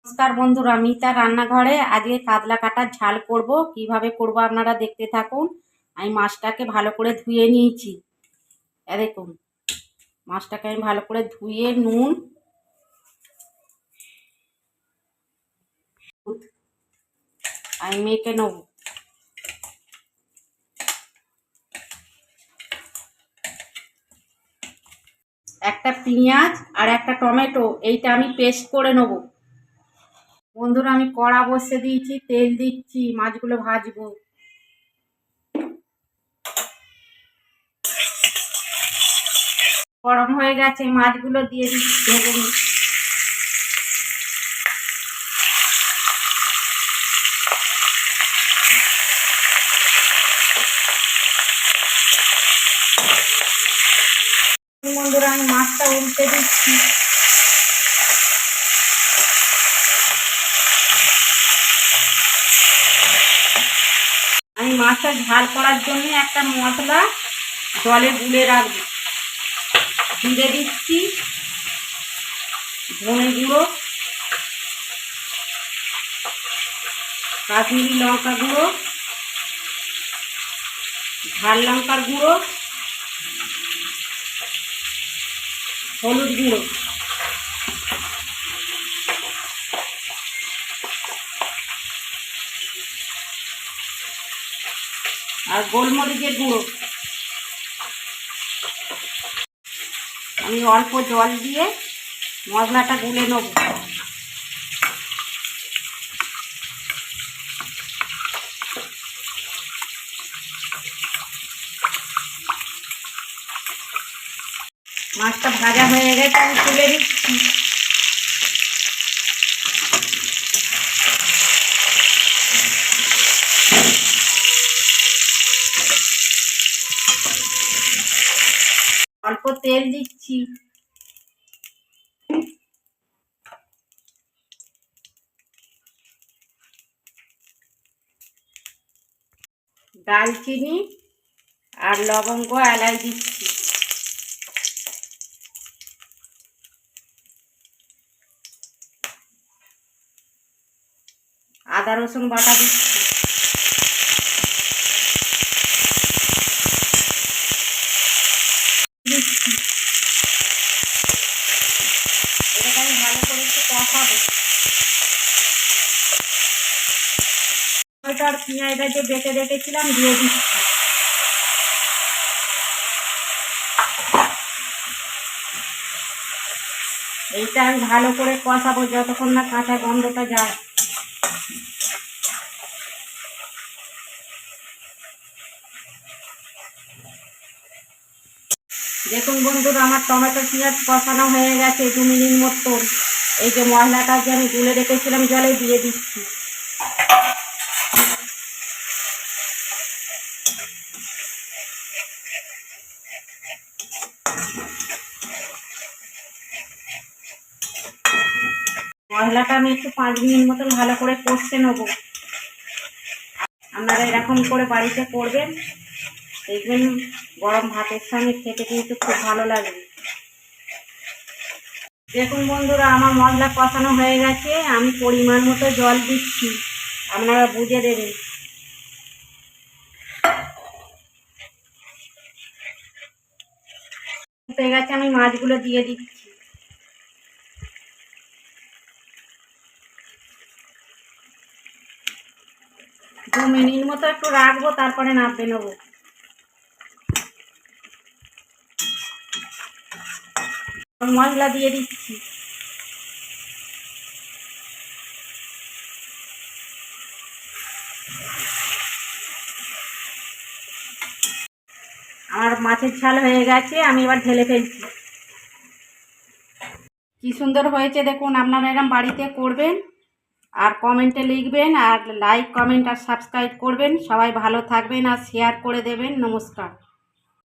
নমস্কার বন্ধুরা, মিতা রান্নাঘরে আজকে কাতলা কাটার ঝাল করব। কিভাবে করব আপনারা দেখতে থাকুন। আমি মাছটাকে ভালো করে ধুয়ে নিয়েছি। দেখুন, মাছটাকে আমি ভালো করে ধুয়ে নুন আমি মেখে নেব। একটা পেঁয়াজ আর একটা টমেটো এইটা আমি পেস্ট করে নেব। বন্ধুরা, আমি কড়া বসিয়ে দিয়েছি, তেল দিচ্ছি, মাছগুলো ভাজবো। গরম হয়ে গেছে, মাছগুলো দিয়ে দিচ্ছি, ভেজে নিচ্ছি। বন্ধুরা, আমি মাছটা উল্টে দিচ্ছি। আমি মাছটা ঝাল করার জন্য একটা মশলা জলে গুলে রাখবো। জিরে দিচ্ছি, ধনে গুঁড়ো, কাশ্মীরি লঙ্কা গুঁড়ো, ঝাল লঙ্কার গুঁড়ো, হলুদ গুঁড়ো আর গোলমরিচের গুঁড়ো। আমি অল্প জল দিয়ে মশলাটা গুলে নেব। মাছটা ভাজা হয়ে গেছে, আমি তুলে দিচ্ছি। অল্প তেল দিচ্ছি। দালচিনি আর লবঙ্গ এলাচ দিচ্ছি। আদা রসুন বাটা দিচ্ছি। এটাকে আমি ভালো করে একটু কষাবো। আর পেঁয়াজটা যে বেটে রেখেছিলাম দিয়ে দিচ্ছি। এইটা আমি ভালো করে কষাবো যতক্ষণ না কাঁচা গন্ধটা যায়। দেখুন বন্ধুরা, আমার টমেটো পেঁয়াজ কষানো হয়ে গেছে 2 মিনিট মতন। এই যে মশলাটা যে আমি গুলে রেখেছিলাম জলে দিয়ে দিচ্ছি। মশলাটা আমি একটু 5 মিনিট মতন ভালো করে কষতে নেবো। আপনারা এরকম করে বাড়িতে করবেন, দেখবেন গরম ভাতের সঙ্গে খেতে কিন্তু খুব ভালো লাগবে। দেখুন বন্ধুরা, আমার মশলা কষানো হয়ে গেছে, আমি পরিমাণ মতো জল দিচ্ছি, আপনারা বুঝে দেবেন। হয়ে গেছে, আমি মাছগুলো দিয়ে দিচ্ছি। দু মিনিট মতো একটু রাখবো, তারপরে নামিয়ে নেবো। মশলা দিয়ে দিচ্ছি। আমার মাছের ঝাল হয়ে গেছে, আমি এবার ঢেলে ফেলছি। কি সুন্দর হয়েছে দেখুন। আপনারা এরকম বাড়িতে করবেন আর কমেন্টে লিখবেন, আর লাইক কমেন্ট আর সাবস্ক্রাইব করবেন। সবাই ভালো থাকবেন আর শেয়ার করে দেবেন। নমস্কার।